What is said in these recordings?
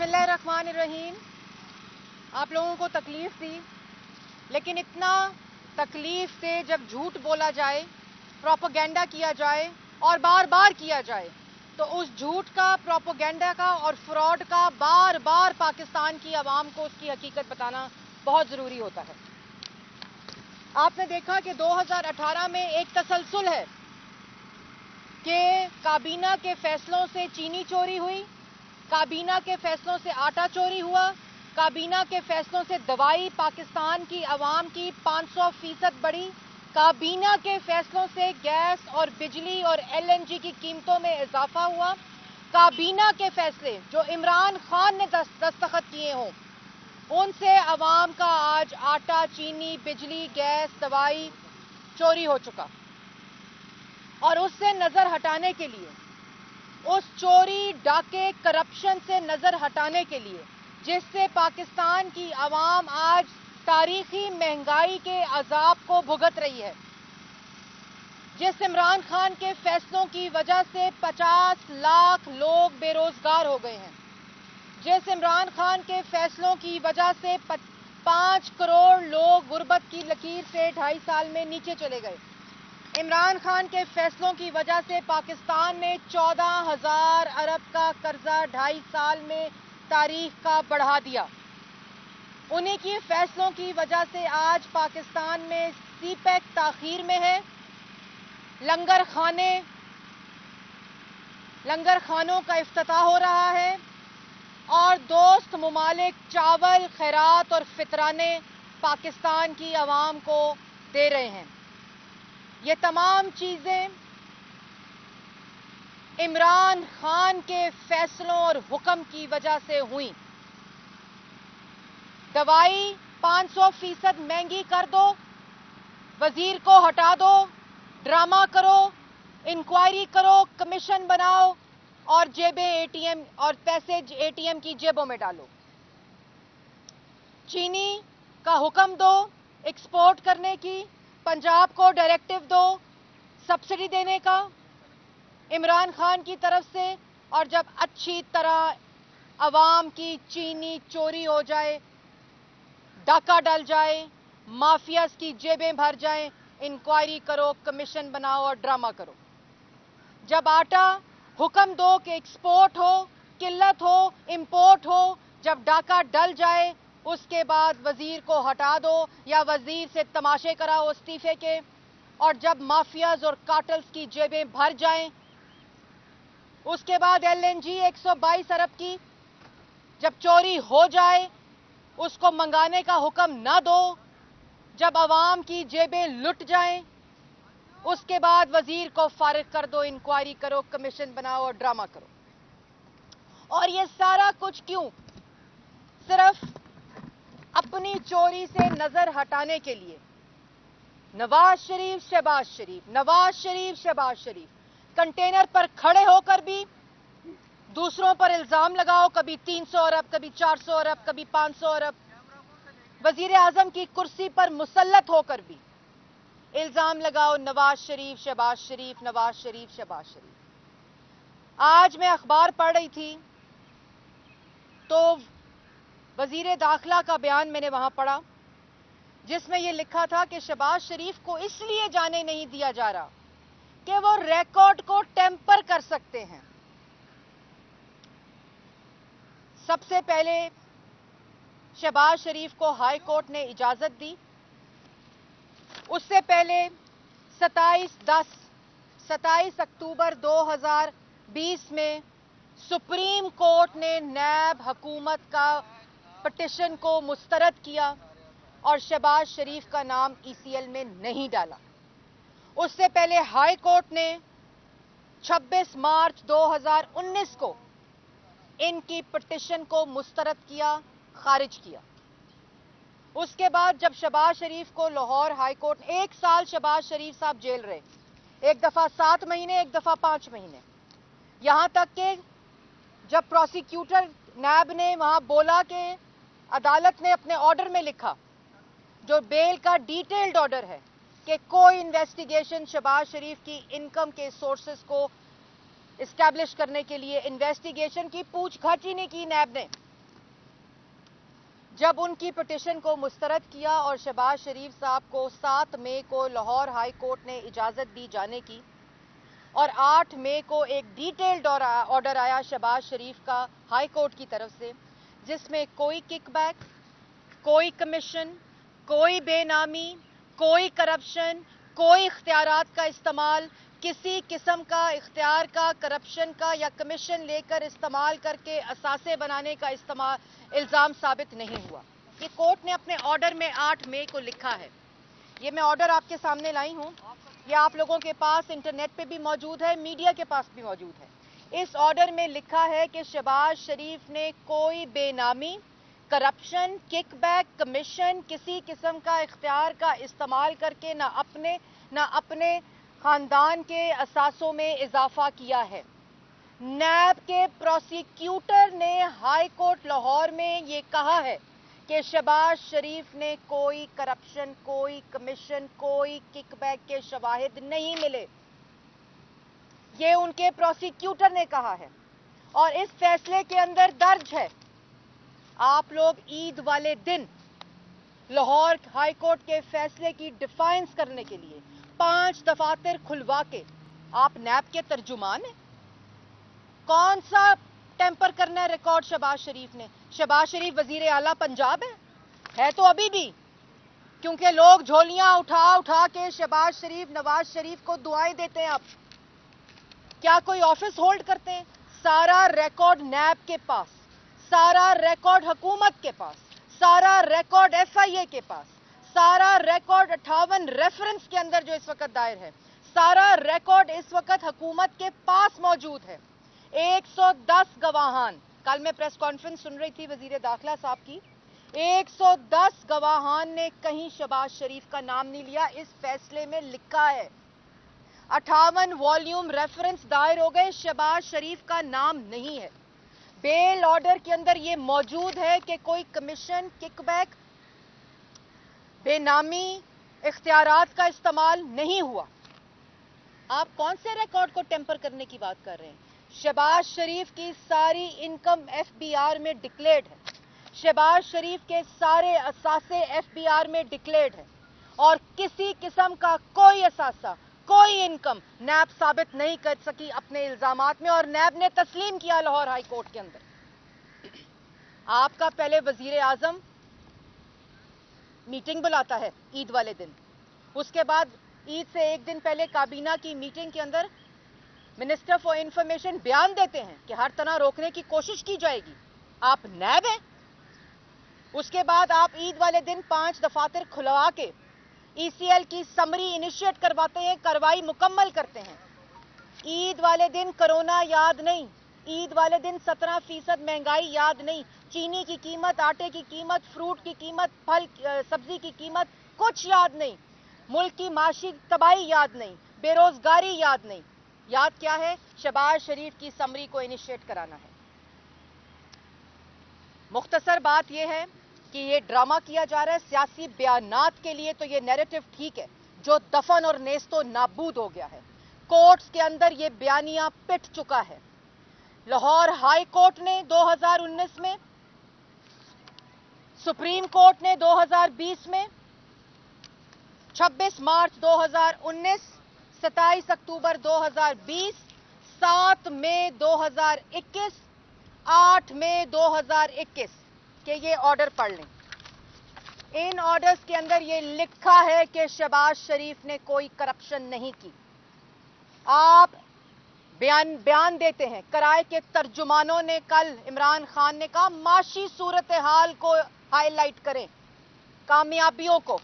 बिस्मिल्लाहिर्रहमानिर्रहीम। आप लोगों को तकलीफ दी, लेकिन इतना तकलीफ से जब झूठ बोला जाए, प्रोपेगेंडा किया जाए और बार बार किया जाए, तो उस झूठ का, प्रोपेगेंडा का और फ्रॉड का बार बार पाकिस्तान की आवाम को उसकी हकीकत बताना बहुत ज़रूरी होता है। आपने देखा कि 2018 में एक तसलसल है कि काबीना के फैसलों से चीनी चोरी हुई, काबीना के फैसलों से आटा चोरी हुआ, काबीना के फैसलों से दवाई पाकिस्तान की आवाम की 500% बढ़ी, काबीना के फैसलों से गैस और बिजली और LNG की कीमतों में इजाफा हुआ, काबीना के फैसले जो इमरान खान ने दस्तखत किए हों, उनसे आवाम का आज आटा, चीनी, बिजली, गैस, दवाई चोरी हो चुका। और उससे नजर हटाने के लिए, उस चोरी, डाके, करप्शन से नजर हटाने के लिए, जिससे पाकिस्तान की आवाम आज तारीखी महंगाई के अजाब को भुगत रही है, जिस इमरान खान के फैसलों की वजह से 50 लाख लोग बेरोजगार हो गए हैं, जिस इमरान खान के फैसलों की वजह से 5 करोड़ लोग गुर्बत की लकीर से 2.5 साल में नीचे चले गए, इमरान खान के फैसलों की वजह से पाकिस्तान ने 14,000 अरब का कर्जा 2.5 साल में तारीख का बढ़ा दिया। उन्हीं की फैसलों की वजह से आज पाकिस्तान में सीपैक ताखीर में है, लंगर खानों का इफ्तिताह हो रहा है और दोस्त मुमालिक चावल, खैरात और फितराने पाकिस्तान की आवाम को दे रहे हैं। ये तमाम चीजें इमरान खान के फैसलों और हुक्म की वजह से हुई। दवाई 500% महंगी कर दो, वजीर को हटा दो, ड्रामा करो, इंक्वायरी करो, कमीशन बनाओ और जेबें ATM और पैसे ATM की जेबों में डालो। चीनी का हुक्म दो एक्सपोर्ट करने की, पंजाब को डायरेक्टिव दो सब्सिडी देने का इमरान खान की तरफ से, और जब अच्छी तरह अवाम की चीनी चोरी हो जाए, डाका डल जाए, माफियाज की जेबें भर जाएं, इंक्वायरी करो, कमीशन बनाओ और ड्रामा करो। जब आटा हुक्म दो कि एक्सपोर्ट हो, किल्लत हो, इंपोर्ट हो, जब डाका डल जाए उसके बाद वजीर को हटा दो या वजीर से तमाशे कराओ इस्तीफे के, और जब माफियाज और कार्टल्स की जेबें भर जाएं, उसके बाद LNG 122 अरब की जब चोरी हो जाए उसको मंगाने का हुक्म ना दो, जब अवाम की जेबें लुट जाएं, उसके बाद वजीर को फारिग कर दो, इंक्वायरी करो, कमीशन बनाओ और ड्रामा करो। और ये सारा कुछ क्यों? सिर्फ अपनी चोरी से नजर हटाने के लिए। नवाज शरीफ, शहबाज शरीफ, नवाज शरीफ, शहबाज शरीफ, कंटेनर पर खड़े होकर भी दूसरों पर इल्जाम लगाओ, कभी 300 अरब, कभी 400 अरब, कभी 500 अरब। वजीर आजम की कुर्सी पर मुसल्लत होकर भी इल्जाम लगाओ, नवाज शरीफ, शहबाज शरीफ, नवाज शरीफ, शहबाज शरीफ। आज मैं अखबार पढ़ रही थी तो वजीर दाखिला का बयान मैंने वहां पढ़ा, जिसमें यह लिखा था कि शहबाज शरीफ को इसलिए जाने नहीं दिया जा रहा कि वो रिकॉर्ड को टेम्पर कर सकते हैं। सबसे पहले शहबाज शरीफ को हाई कोर्ट ने इजाजत दी, उससे पहले 27 अक्टूबर 2020 में सुप्रीम कोर्ट ने नैब हुकूमत का पिटिशन को मुस्तरद किया और शहबाज शरीफ का नाम ECL में नहीं डाला। उससे पहले हाई कोर्ट ने 26 मार्च 2019 को इनकी पिटिशन को मुस्तरद किया, खारिज किया। उसके बाद जब शहबाज शरीफ को लाहौर हाई कोर्ट 1 साल शहबाज शरीफ साहब जेल रहे, एक दफा 7 महीने, एक दफा 5 महीने, यहां तक कि जब प्रोसिक्यूटर नैब ने वहां बोला कि अदालत ने अपने ऑर्डर में लिखा, जो बेल का डिटेल्ड ऑर्डर है, कि कोई इन्वेस्टिगेशन शहबाज शरीफ की इनकम के सोर्सेस को इस्टेब्लिश करने के लिए इन्वेस्टिगेशन की पूछताछ ही नहीं की नैब ने, जब उनकी पिटिशन को मुस्तरद किया और शहबाज शरीफ साहब को 7 मई को लाहौर हाई कोर्ट ने इजाज़त दी जाने की और 8 मई को एक डिटेल्ड ऑर्डर आया शहबाज शरीफ का हाई कोर्ट की तरफ से, जिसमें कोई किकबैक, कोई कमीशन, कोई बेनामी, कोई करप्शन, कोई इख्तियारात का इस्तेमाल, किसी किस्म का इख्तियार का, करप्शन का या कमीशन लेकर इस्तेमाल करके असासे बनाने का इल्ज़ाम साबित नहीं हुआ। ये कोर्ट ने अपने ऑर्डर में 8 मई को लिखा है। ये मैं ऑर्डर आपके सामने लाई हूँ। ये आप लोगों के पास इंटरनेट पे भी मौजूद है, मीडिया के पास भी मौजूद है। इस ऑर्डर में लिखा है कि शहबाज शरीफ ने कोई बेनामी, करप्शन, किकबैक, कमीशन, किसी किस्म का इख्तियार का इस्तेमाल करके ना अपने खानदान के असासों में इजाफा किया है। नैब के प्रोसिक्यूटर ने हाई कोर्ट लाहौर में ये कहा है कि शहबाज शरीफ ने कोई करप्शन, कोई कमीशन, कोई किकबैक के शवाहिद नहीं मिले। ये उनके प्रोसिक्यूटर ने कहा है और इस फैसले के अंदर दर्ज है। आप लोग ईद वाले दिन लाहौर हाई कोर्ट के फैसले की डिफाइंस करने के लिए 5 दफातर खुलवा के आप नैब के तर्जुमान हैं। कौन सा टेम्पर करना है रिकॉर्ड शहबाज शरीफ ने? शहबाज शरीफ वजीर आला पंजाब है तो अभी भी, क्योंकि लोग झोलियां उठा उठा के शहबाज शरीफ, नवाज शरीफ को दुआएं देते हैं। अब क्या कोई ऑफिस होल्ड करते हैं? सारा रिकॉर्ड नैब के पास, सारा रिकॉर्ड हुकूमत के पास, सारा रिकॉर्ड FIA के पास, सारा रिकॉर्ड 58 रेफरेंस के अंदर जो इस वक्त दायर है, सारा रिकॉर्ड इस वक्त हुकूमत के पास मौजूद है। 110 गवाहान, कल मैं प्रेस कॉन्फ्रेंस सुन रही थी वजीर दाखिला साहब की, 110 गवाहान ने कहीं शहबाज शरीफ का नाम नहीं लिया। इस फैसले में लिखा है 58 वॉल्यूम रेफरेंस दायर हो गए, शहबाज शरीफ का नाम नहीं है। बेल ऑर्डर के अंदर यह मौजूद है कि कोई कमीशन, किकबैक, बेनामी, इख्तियारात का इस्तेमाल नहीं हुआ। आप कौन से रिकॉर्ड को टेम्पर करने की बात कर रहे हैं? शहबाज शरीफ की सारी इनकम FBR में डिक्लेयर्ड है, शहबाज शरीफ के सारे असासे FBR में डिक्लेयर्ड है और किसी किस्म का कोई असासा, कोई इनकम नैब साबित नहीं कर सकी अपने इल्जामात में, और नैब ने तस्लीम किया लाहौर हाई कोर्ट के अंदर। आपका पहले वजीर आजम मीटिंग बुलाता है ईद वाले दिन, उसके बाद ईद से एक दिन पहले काबीना की मीटिंग के अंदर मिनिस्टर फॉर इंफॉर्मेशन बयान देते हैं कि हर तरह रोकने की कोशिश की जाएगी। आप नैब हैं। उसके बाद आप ईद वाले दिन 5 दफातर खुलवा के ECL की समरी इनिशिएट करवाते हैं, कार्रवाई मुकम्मल करते हैं। ईद वाले दिन कोरोना याद नहीं, ईद वाले दिन 17% महंगाई याद नहीं, चीनी की कीमत, आटे की कीमत, फ्रूट की कीमत, फल सब्जी की कीमत कुछ याद नहीं, मुल्क की माशी तबाही याद नहीं, बेरोजगारी याद नहीं। याद क्या है? शहबाज शरीफ की समरी को इनिशिएट कराना है। मुख्तसर बात यह है कि ये ड्रामा किया जा रहा है सियासी बयानात के लिए, तो ये नैरेटिव ठीक है जो दफन और नेस्तो नाबूद हो गया है। कोर्ट्स के अंदर ये बयानिया पिट चुका है। लाहौर हाई कोर्ट ने 2019 में, सुप्रीम कोर्ट ने 2020 में, 26 मार्च 2019, 27 अक्टूबर 2020, 7 मई 2021, 8 मई 2021 के ये ऑर्डर पढ़ लें। इन ऑर्डर्स के अंदर ये लिखा है कि शहबाज शरीफ ने कोई करप्शन नहीं की। आप बयान देते हैं। कराए के तर्जुमानों ने कल इमरान खान ने कहा माशी सूरत हाल को हाईलाइट करें, कामयाबियों को,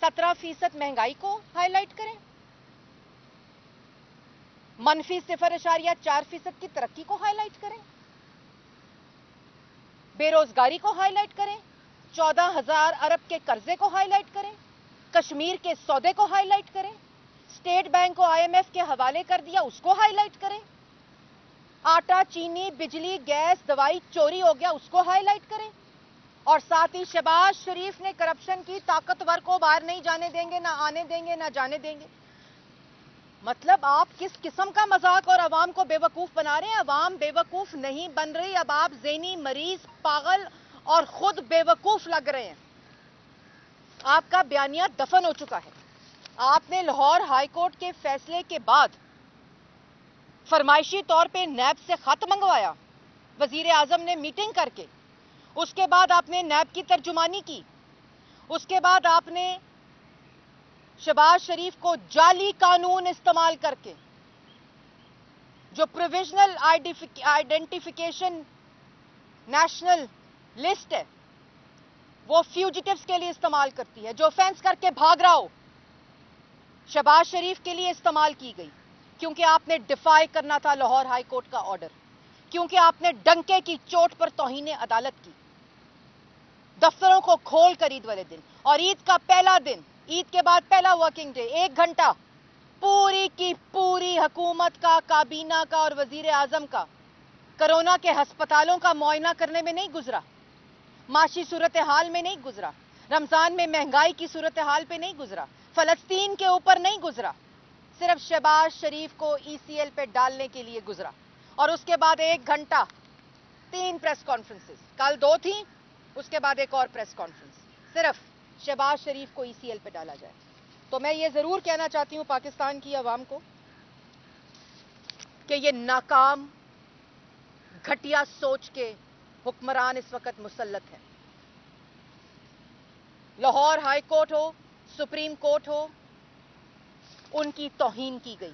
17% महंगाई को हाईलाइट करें, मनफी 0.4% की तरक्की को हाईलाइट करें, बेरोजगारी को हाईलाइट करें, 14,000 अरब के कर्जे को हाईलाइट करें, कश्मीर के सौदे को हाईलाइट करें, स्टेट बैंक को IMF के हवाले कर दिया उसको हाईलाइट करें, आटा, चीनी, बिजली, गैस, दवाई चोरी हो गया उसको हाईलाइट करें, और साथ ही शहबाज शरीफ ने करप्शन की, ताकतवर को बाहर नहीं जाने देंगे, ना आने देंगे, ना जाने देंगे। मतलब आप किस किस्म का मजाक और अवाम को बेवकूफ बना रहे हैं? अवाम बेवकूफ नहीं बन रही। अब आप ज़हनी मरीज, पागल اور خود بیوقوف لگ رہے ہیں. آپ کا بیانیہ دفن ہو چکا ہے. آپ نے لاہور ہائی کورٹ کے فیصلے کے بعد فرمائشی طور پہ نیب سے خط منگوایا, وزیر اعظم نے میٹنگ کر کے. اس کے بعد آپ نے نیب کی ترجمانی کی. اس کے بعد آپ نے شہباز شریف کو جعلی قانون استعمال کر کے, جو پروویژنل آئیڈینٹیفیکیشن نیشنل لسٹ ہے, وہ فیوجیٹیوز کے لیے استعمال کرتی ہے. جو افینس کر کے بھاگ رہا ہو, شہباز شریف کے لیے استعمال کی گئی, کیونکہ آپ نے ڈیفائی کرنا تھا لاہور ہائی کورٹ کا آرڈر, کیونکہ آپ نے ڈنکے کی چوٹ پر توہین عدالت کی. دفتروں کو کھول کر عید والے دن اور عید کا پہلا دن, عید کے بعد پہلا ورکنگ ڈے, 1 گھنٹہ پوری کی پوری حکومت کا, کابینہ کا اور وزیر اعظم کا کرونا کے ہسپتالوں کا معائنہ کرنے میں نہیں گزرا, معاشی صورتحال میں نہیں گزرا, رمضان میں مہنگائی کی صورتحال پہ نہیں گزرا, فلسطین کے اوپر نہیں گزرا, صرف شہباز شریف کو ECL پہ ڈالنے کے لیے گزرا. اور اس کے بعد 1 گھنٹہ 3 پریس کانفرنسز, کل 2 تھیں, اس کے بعد ایک اور پریس کانفرنس, صرف شہباز شریف کو ECL پہ ڈالا جائے. تو میں یہ ضرور کہنا چاہتی ہوں پاکستان کی عوام کو کہ یہ ناکام گھٹیا سوچ کے حکمران اس وقت مسلط ہیں. لاہور ہائی کورٹ ہو, سپریم کورٹ ہو, ان کی توہین کی گئی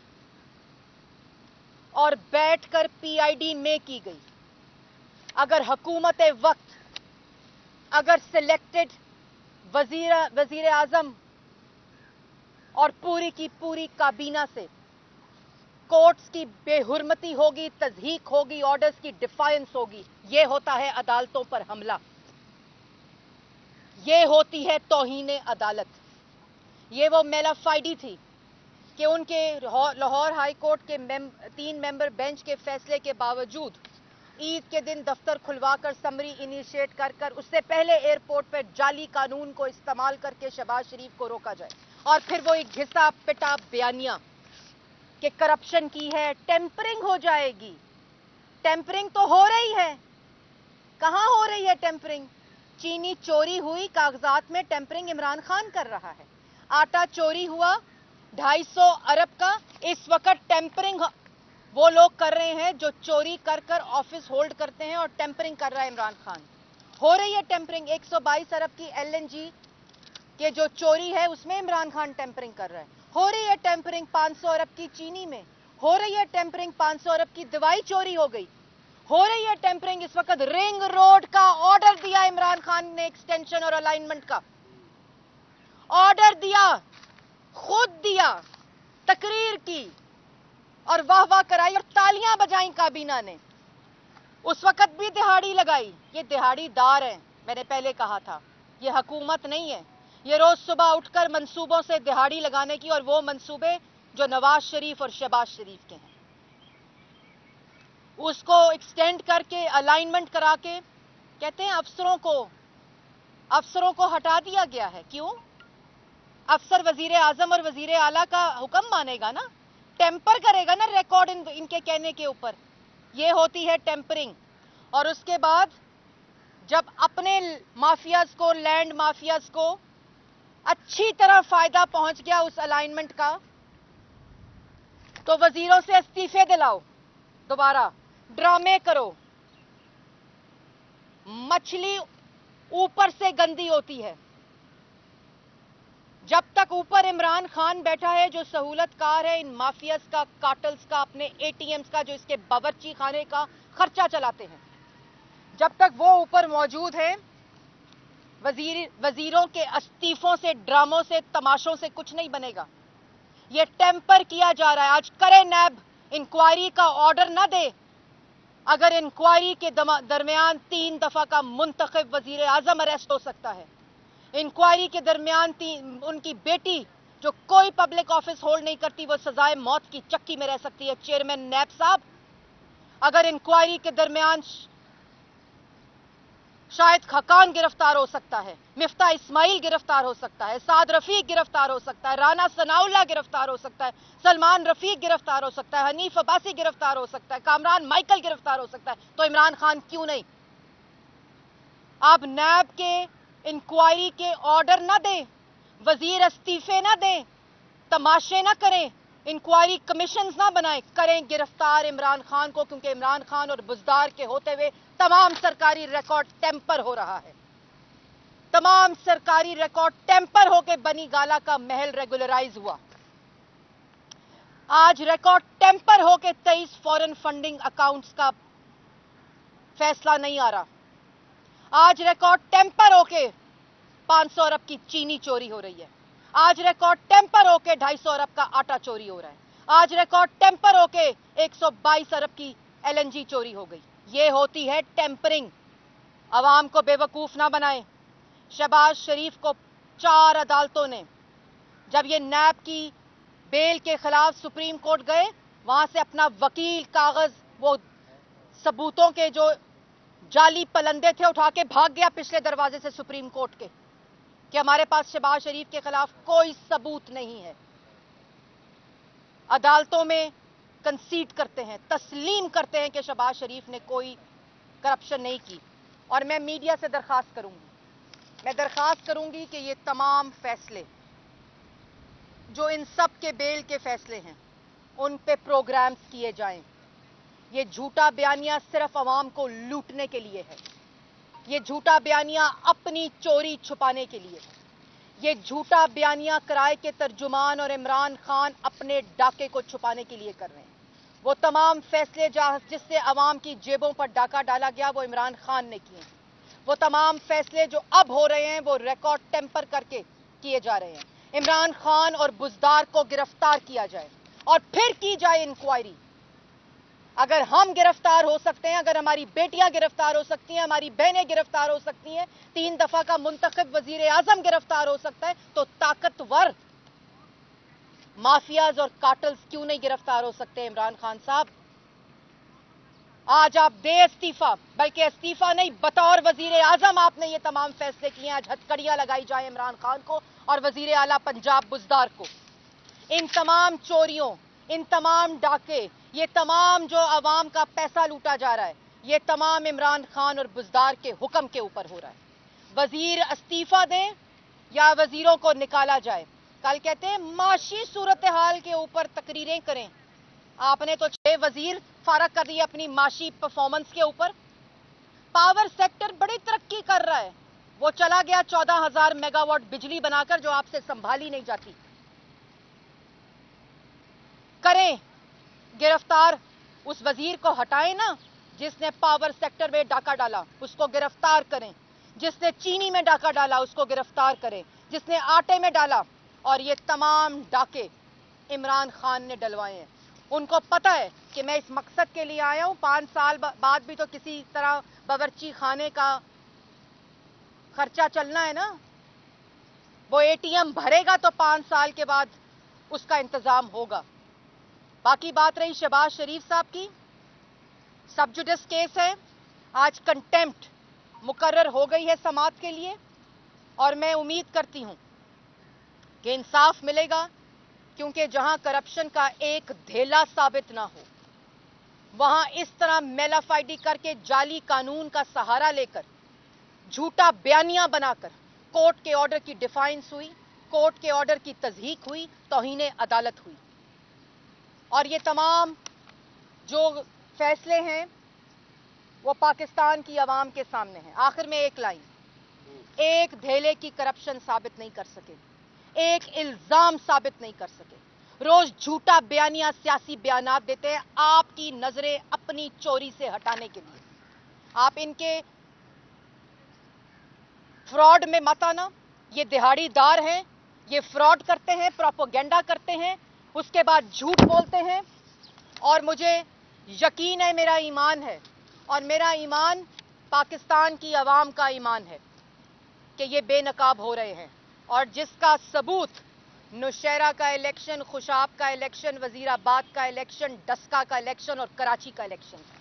اور بیٹھ کر PID میں کی گئی. اگر حکومت وقت, اگر سلیکٹڈ وزیر اعظم اور پوری کی پوری کابینہ سے کورٹس کی بے حرمتی ہوگی, تضحیق ہوگی, آرڈرز کی ڈیفائنس ہوگی, یہ ہوتا ہے عدالتوں پر حملہ, یہ ہوتی ہے توہین عدالت. یہ وہ میلا فائڈی تھی کہ ان کے لاہور ہائی کورٹ کے 3 ممبر بینچ کے فیصلے کے باوجود عید کے دن دفتر کھلوا کر سمری انیشیٹ کر اس سے پہلے ایئرپورٹ پر جعلی قانون کو استعمال کر کے شہباز شریف کو روکا جائے. اور پھر وہ ایک گھسا پٹا بیانیہ کہ کرپشن کی ہے, ٹیمپرنگ ہو جائے گی. ٹیمپرنگ تو ہو رہی ہے. کہاں ہو رہی ہے ٹیمپرنگ؟ چینی چوری ہوئی, کاغذات میں ٹیمپرنگ عمران خان کر رہا ہے. آٹا چوری ہوا 250 ارب کا, اس وقت ٹیمپرنگ وہ لوگ کر رہے ہیں جو چوری کر آفس ہولڈ کرتے ہیں, اور ٹیمپرنگ کر رہا ہے عمران خان. ہو رہی ہے ٹیمپرنگ. 122 ارب کی LNG کہ جو چوری ہے اس میں عمران خان ٹیمپرنگ کر رہا ہے. ہو رہی ہے ٹیمپرنگ 500 ارب کی چینی میں. ہو رہی ہے ٹیمپرنگ 500 ارب کی دوائی چوری ہو گئی. ہو رہی ہے ٹیمپرنگ اس وقت رنگ روڈ کا آرڈر دیا عمران خان نے, ایکسٹینشن اور الائنمنٹ کا آرڈر دیا, خود دیا, تقریر کی اور واہ واہ کرائی اور تالیاں بجائیں کابینہ نے. اس وقت بھی دہاڑی لگائی. یہ دہاڑی دار ہیں, میں نے پہلے کہا تھا, یہ حکومت نہیں ہے. یہ روز صبح اٹھ کر منصوبوں سے دہاڑی لگانے کی, اور وہ منصوبے جو نواز شریف اور شہباز شریف کے ہیں, اس کو ایکسٹینڈ کر کے الائنمنٹ کرا کے کہتے ہیں افسروں کو ہٹا دیا گیا ہے. کیوں؟ افسر وزیر اعظم اور وزیر اعلیٰ کا حکم مانے گا نا, ٹیمپر کرے گا نا ریکارڈ ان کے کہنے کے اوپر. یہ ہوتی ہے ٹیمپرنگ. اور اس کے بعد جب اپنے مافیاز کو, لینڈ مافیاز کو اچھی طرح فائدہ پہنچ گیا اس الائنمنٹ کا, تو وزیروں سے استعفے دلاؤ, دوبارہ ڈرامے کرو. مچھلی اوپر سے گندی ہوتی ہے. جب تک اوپر عمران خان بیٹھا ہے جو سہولت کار ہے ان مافیاز کا, کارٹلز کا, اپنے ATMs کا, جو اس کے باورچی خانے کا خرچہ چلاتے ہیں, جب تک وہ اوپر موجود ہے, وزیروں کے استعفوں سے, ڈراموں سے, تماشوں سے کچھ نہیں بنے گا. یہ ٹیمپر کیا جا رہا ہے. آج کرے نیب انکوائری کا آرڈر نہ دے, اگر انکوائری کے درمیان 3 دفعہ کا منتخب وزیر اعظم اریسٹ ہو سکتا ہے. انکوائری کے درمیان ان کی بیٹی جو کوئی پبلک آفس ہولڈ نہیں کرتی, وہ سزائے موت کی چکی میں رہ سکتی ہے. چیئرمین نیب صاحب, اگر انکوائری کے درمیان شاہد خاقان گرفتار ہو سکتا ہے, مفتاح اسماعیل گرفتار ہو سکتا ہے, سعد رفیق گرفتار ہو سکتا ہے, رانا ثناء اللہ گرفتار ہو سکتا ہے, سلمان رفیق گرفتار ہو سکتا ہے, حنیف عباسی گرفتار ہو سکتا ہے, کامران مائیکل گرفتار ہو سکتا ہے, تو عمران خان کیوں نہیں؟ आप नैब के इंक्वायरी के ऑर्डर ना दें, वजीर इस्तीफे ना दें, तमाशे ना करें, इंक्वायरी कमीशंस ना बनाएं, करें गिरफ्तार इमरान खान को, क्योंकि इमरान खान और बुज़दार के होते हुए तमाम सरकारी रिकॉर्ड टेम्पर हो रहा है। तमाम सरकारी रिकॉर्ड टेम्पर होकर बनी गाला का महल रेगुलराइज हुआ। आज रिकॉर्ड टेम्पर होकर 23 फॉरेन फंडिंग अकाउंट्स का फैसला नहीं आ रहा। आज रिकॉर्ड टेम्पर होके 500 अरब की चीनी चोरी हो रही है। आज रिकॉर्ड टेम्पर होके 250 अरब का आटा चोरी हो रहा है। आज रिकॉर्ड टेम्पर होके 122 अरब की एलएनजी चोरी हो गई। ये होती है टेम्परिंग। अवाम को बेवकूफ ना बनाएं। शहबाज शरीफ को 4 अदालतों ने, जब ये नैब की बेल के खिलाफ सुप्रीम कोर्ट गए, वहां से अपना वकील कागज, वो सबूतों के जो जाली पलंदे थे, उठा के भाग गया पिछले दरवाजे से सुप्रीम कोर्ट के, कि हमारे पास शहबाज शरीफ के खिलाफ कोई सबूत नहीं है। अदालतों में कंसीड करते हैं, तस्लीम करते हैं कि शहबाज शरीफ ने कोई करप्शन नहीं की। और मैं मीडिया से दरखास्त करूंगी कि ये तमाम फैसले जो इन सब के बेल के फैसले हैं, उन पे प्रोग्राम्स किए जाएं। ये झूठा बयानिया सिर्फ अवाम को लूटने के लिए है। ये झूठा बयानिया अपनी चोरी छुपाने के लिए है। ये झूठा बयानिया किराए के तर्जुमान और इमरान खान अपने डाके को छुपाने के लिए कर रहे हैं। वो तमाम फैसले जिससे अवाम की जेबों पर डाका डाला गया, वो इमरान खान ने किए हैं। वो तमाम फैसले जो अब हो रहे हैं, वो रिकॉर्ड टेम्पर करके किए जा रहे हैं। इमरान खान और बुज़दार को गिरफ्तार किया जाए और फिर की जाए इंक्वायरी। अगर हम गिरफ्तार हो सकते हैं, अगर हमारी बेटियां गिरफ्तार हो सकती हैं, हमारी बहनें गिरफ्तार हो सकती हैं, 3 दफा का मुंतखब वजीर आजम गिरफ्तार हो सकता है, तो ताकतवर माफियाज और कार्टल्स क्यों नहीं गिरफ्तार हो सकते? इमरान खान साहब, आज आप दे इस्तीफा, बल्कि इस्तीफा नहीं, बतौर वजीर आजम आपने ये तमाम फैसले किए। आज हथकड़ियां लगाई जाए इमरान खान को और वजीर आला पंजाब बुज़दार को। इन तमाम चोरियों, इन तमाम डाके, ये तमाम जो अवाम का पैसा लूटा जा रहा है, ये तमाम इमरान खान और बुज़दार के हुक्म के ऊपर हो रहा है। वजीर इस्तीफा दें या वजीरों को निकाला जाए। कल कहते हैं माशी सूरत हाल के ऊपर तकरीरें करें। आपने तो 6 वजीर फारग कर दिए अपनी माशी परफॉर्मेंस के ऊपर। पावर सेक्टर बड़ी तरक्की कर रहा है, वो चला गया 14,000 मेगावाट बिजली बनाकर, जो आपसे संभाली नहीं जाती। करें गिरफ्तार, उस वजीर को हटाएं ना जिसने पावर सेक्टर में डाका डाला, उसको गिरफ्तार करें। जिसने चीनी में डाका डाला, उसको गिरफ्तार करें। जिसने आटे में डाला, और ये तमाम डाके इमरान खान ने डलवाए हैं। उनको पता है कि मैं इस मकसद के लिए आया हूं। 5 साल बाद भी तो किसी तरह बावर्ची खाने का खर्चा चलना है ना। वो एटीएम भरेगा तो 5 साल के बाद उसका इंतजाम होगा। बाकी बात रही शहबाज शरीफ साहब की, सब जुडिस केस है। आज कंटेम्प्ट मुकर्रर हो गई है समाअत के लिए, और मैं उम्मीद करती हूं कि इंसाफ मिलेगा, क्योंकि जहां करप्शन का एक धेला साबित ना हो, वहां इस तरह मेलाफाइडी करके जाली कानून का सहारा लेकर, झूठा बयानिया बनाकर कोर्ट के ऑर्डर की डिफाइंस हुई, कोर्ट के ऑर्डर की तज़हीक हुई, तौहीन अदालत हुई। और ये तमाम जो फैसले हैं वो पाकिस्तान की आवाम के सामने हैं। आखिर में एक लाइन, एक धेले की करप्शन साबित नहीं कर सके, एक इल्जाम साबित नहीं कर सके। रोज झूठा बयानिया सियासी बयानात देते हैं आपकी नजरें अपनी चोरी से हटाने के लिए। आप इनके फ्रॉड में मत आना। ये दिहाड़ीदार हैं, ये फ्रॉड करते हैं, प्रोपोगेंडा करते हैं, उसके बाद झूठ बोलते हैं। और मुझे यकीन है, मेरा ईमान है, और मेरा ईमान पाकिस्तान की आवाम का ईमान है कि ये बेनकाब हो रहे हैं। और जिसका सबूत नौशहरा का इलेक्शन, खुशाब का इलेक्शन, वजीराबाद का इलेक्शन, डस्का का इलेक्शन और कराची का इलेक्शन है।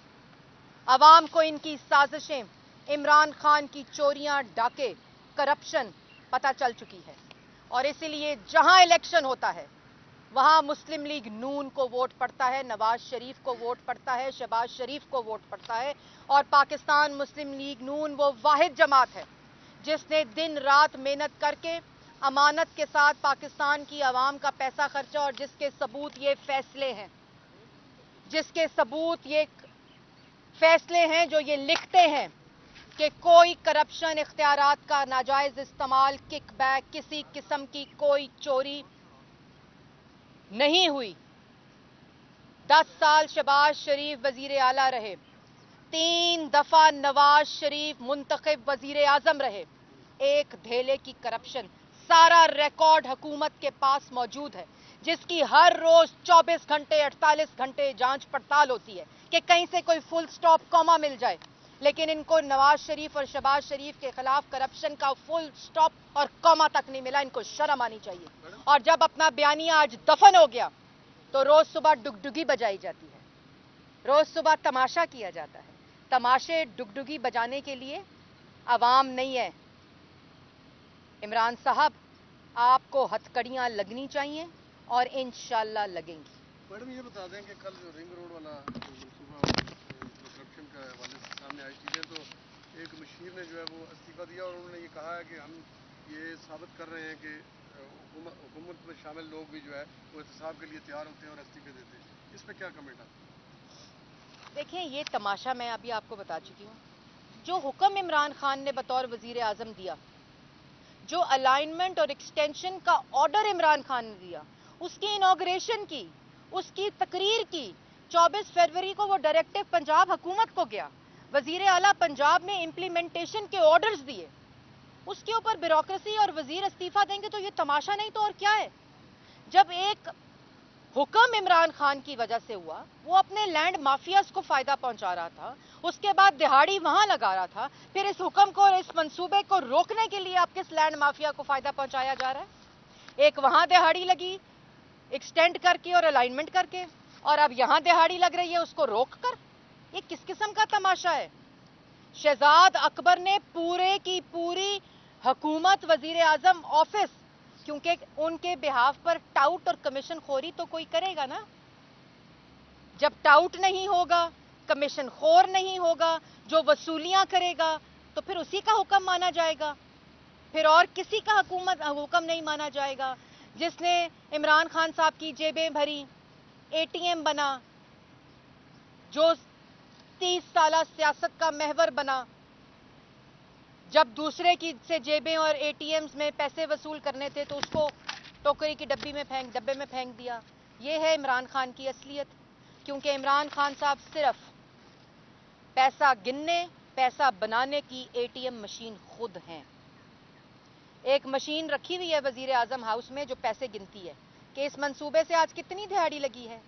आवाम को इनकी साजिशें, इमरान खान की चोरियां, डाके, करप्शन पता चल चुकी है। और इसीलिए जहां इलेक्शन होता है وہاں مسلم لیگ نون کو ووٹ پڑتا ہے, نواز شریف کو ووٹ پڑتا ہے, شہباز شریف کو ووٹ پڑتا ہے, اور پاکستان مسلم لیگ نون وہ واحد جماعت ہے جس نے دن رات محنت کر کے امانت کے ساتھ پاکستان کی عوام کا پیسہ خرچا, اور جس کے ثبوت یہ فیصلے ہیں, جس کے ثبوت یہ فیصلے ہیں جو یہ لکھتے ہیں کہ کوئی کرپشن, اختیارات کا ناجائز استعمال, کک بیک, کسی قسم کی کوئی چوری نہیں ہوئی. 10 سال شہباز شریف وزیر اعلیٰ رہے, 3 دفعہ نواز شریف منتخب وزیر اعظم رہے, ایک دھیلے کی کرپشن, سارا ریکارڈ حکومت کے پاس موجود ہے, جس کی ہر روز 24 گھنٹے 48 گھنٹے جانچ پڑتال ہوتی ہے کہ کہیں سے کوئی فل سٹاپ کوما مل جائے. لیکن ان کو نواز شریف اور شہباز شریف کے خلاف کرپشن کا فل سٹاپ اور کوما تک نہیں ملا. ان کو شرم آنی چاہیے. اور جب اپنا بیانیہ آج دفن ہو گیا تو روز صبح ڈگڈگی بجائی جاتی ہے, روز صبح تماشا کیا جاتا ہے. تماشے ڈگڈگی بجانے کے لیے عوام نہیں ہے. عمران صاحب, آپ کو ہتھکڑیاں لگنی چاہیے اور انشاءاللہ لگیں گی. میڈم یہ بتا دیں کہ کل جو رنگ روڈ والا منصوبہ کرپشن کا حوالے سے سامنے آئی چیزیں, تو ایک مشیر نے جو ہے وہ استعفیٰ دیا, اور انہوں نے یہ کہا ہے کہ ہم یہ ثابت کر رہے ہیں کہ حکومت میں شامل لوگ بھی جو ہے وہ احتساب کے لیے تیار ہوتے ہیں اور استعفے دیتے ہیں. اس پہ کیا کمنٹ ہے؟ دیکھیں, یہ تماشا میں ابھی آپ کو بتا چکی ہوں. جو حکم عمران خان نے بطور وزیر اعظم دیا, جو الائنمنٹ اور ایکسٹینشن کا آرڈر عمران خان نے دیا, اس کی انوگریشن کی, اس کی تقریر کی, 24 فروری کو وہ ڈائریکٹو پنجاب حکومت کو گیا, وزیر اعلیٰ پنجاب نے امپلیمنٹیشن کے آرڈرز دیے, اس کے اوپر بیوروکریسی اور وزیر استعفیٰ دیں گے تو یہ تماشا نہیں تو اور کیا ہے؟ جب ایک حکم عمران خان کی وجہ سے ہوا, وہ اپنے لینڈ مافیاز کو فائدہ پہنچا رہا تھا, اس کے بعد دہاڑی وہاں لگا رہا تھا, پھر اس حکم کو اور اس منصوبے کو روکنے کے لیے اب کس لینڈ مافیا کو فائدہ پہنچایا جا رہا ہے؟ ایک وہاں دہاڑی لگی ایکسٹینڈ کر کے اور الائنمنٹ کر کے, اور اب یہاں دہاڑی لگ رہی ہے اس کو روک کر. یہ کس قسم کا تماشا ہے؟ شہزاد اکبر نے پورے کی پوری حکومت, وزیر اعظم آفس, کیونکہ ان کے بہاف پر ٹاؤٹ اور کمیشن خوری تو کوئی کرے گا نا. جب ٹاؤٹ نہیں ہوگا, کمیشن خور نہیں ہوگا, جو وصولیاں کرے گا, تو پھر اسی کا حکم مانا جائے گا, پھر اور کسی کا حکم نہیں مانا جائے گا. جس نے عمران خان صاحب کی جیبیں بھری, اے ٹی ایم بنا, جو 30 سالہ سیاست کا محور بنا, جب دوسرے کی سے جیبیں اور اے ٹی ایمز میں پیسے وصول کرنے تھے تو اس کو ٹوکری کی ڈبے میں پھینک دیا. یہ ہے عمران خان کی اصلیت. کیونکہ عمران خان صاحب صرف پیسہ گننے, پیسہ بنانے کی اے ٹی ایم مشین خود ہیں. ایک مشین رکھی ہوئی ہے وزیر اعظم ہاؤس میں جو پیسے گنتی ہے کہ اس منصوبے سے آج کتنی دہاڑی لگی ہے,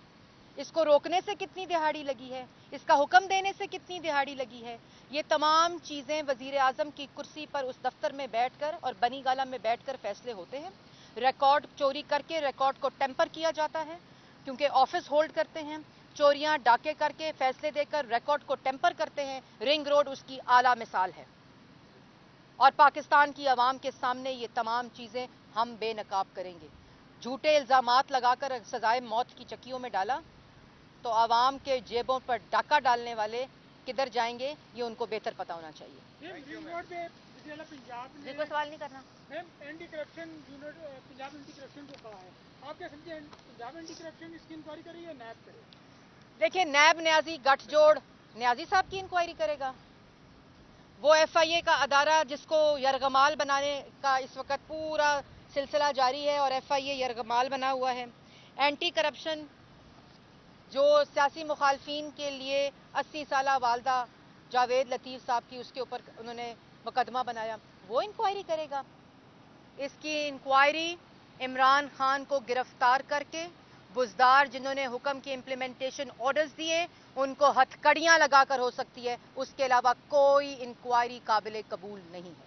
اس کو روکنے سے کتنی دہاڑی لگی ہے, اس کا حکم دینے سے کتنی دہاڑی لگی ہے. یہ تمام چیزیں وزیر اعظم کی کرسی پر اس دفتر میں بیٹھ کر اور بنی گالہ میں بیٹھ کر فیصلے ہوتے ہیں. ریکارڈ چوری کر کے ریکارڈ کو ٹیمپر کیا جاتا ہے, کیونکہ آفس ہولڈ کرتے ہیں. چوریاں ڈاکے کر کے فیصلے دے کر ریکارڈ کو ٹیمپر کرتے ہیں. رنگ روڈ اس کی اعلیٰ مثال ہے. اور پاکستان کی عوام کے سامنے یہ تمام چیزیں ہم بے نقاب کریں گے. جھوٹے الزامات لگا کر سزائے موت کی چکیوں میں ڈالا تو عوام کے جیبوں پر ڈاکہ ڈالنے والے کدھر جائیں گے, یہ ان کو بہتر پتا ہونا چاہیے. جی, کوئی سوال نہیں کرنا. Anti corruption unit Punjab anti corruption جو کھڑا ہے, آپ کیا سمجھیں پنجاب اینٹی کرپشن اس کی انکوائری کرے یا نیب کرے؟ دیکھیں, نیب نیازی گٹھ جوڑ نیازی صاحب کی انکوائری کرے گا. وہ ایف آئی اے کا ادارہ جس کو یرغمال بنانے کا اس وقت پورا سلسلہ جاری ہے, اور ایف آئی اے یرغمال بنا ہوا ہے. اینٹی کرپشن جو سیاسی مخالفین کے لیے 80 سالہ والدہ جاوید لطیف صاحب کی, اس کے اوپر انہوں نے مقدمہ بنایا, وہ انکوائری کرے گا. اس کی انکوائری عمران خان کو گرفتار کر کے بزدار جنہوں نے حکم کی امپلیمنٹیشن آرڈرز دیے ان کو ہتھ کڑیاں لگا کر ہو سکتی ہے. اس کے علاوہ کوئی انکوائری قابل قبول نہیں ہے.